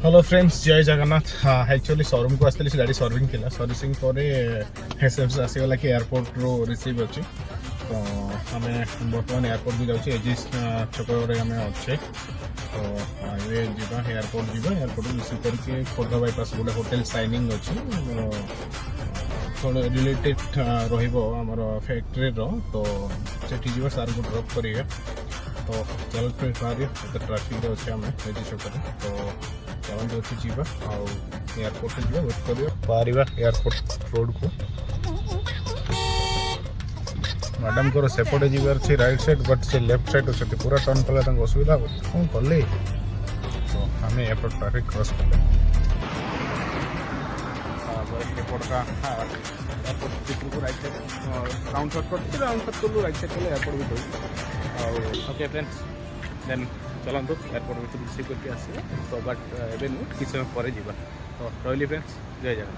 Hello friends जय Jagannath. Actually showroom को आसती गाड़ी सर्विंग थी सर्विसिंग पर एसएमएस आसीगला कि एयरपोर्ट रो रिसीव अच्छी तो आम बर्तमान एयरपोर्ट भी जाऊँ एजिस छक आम अच्छे तो ये जीवा एयरपोर्ट जीवा एयरपोर्ट रिसीव करके खोर्धा बाईपास गोटे होटेल साइनिंग अच्छी थोड़े रिलेटेड रमर फैक्ट्री तो सेठी जीवा सार को ड्रॉप करेंगे तो चल बाहर एत ट्राफिक अच्छे आम एजी छक तो चलते अच्छी जीवा एयरपोर्ट जीवा वेट कर बाहर एयरपोर्ट रोड को मैडम को सेपटे जीवार अच्छे रईट साइड बट से लेफ्ट साइड अच्छे पूरा टर्न कले असुविधा कौन कले तो आम एयरपोर्ट ट्राफिक क्रॉस कले एयरपोर्ट का एयरपोर्ट को राइट साइड राउंड शॉट कलु राइट साइड कले एयरपोर्ट भी ओके फ्रेंड्स देन चलतु एयरपोर्ट भी रिसीव करके आस तो बट एवं किसी समय पर जा तो रही फ्रेंड्स जय जगन्नाथ।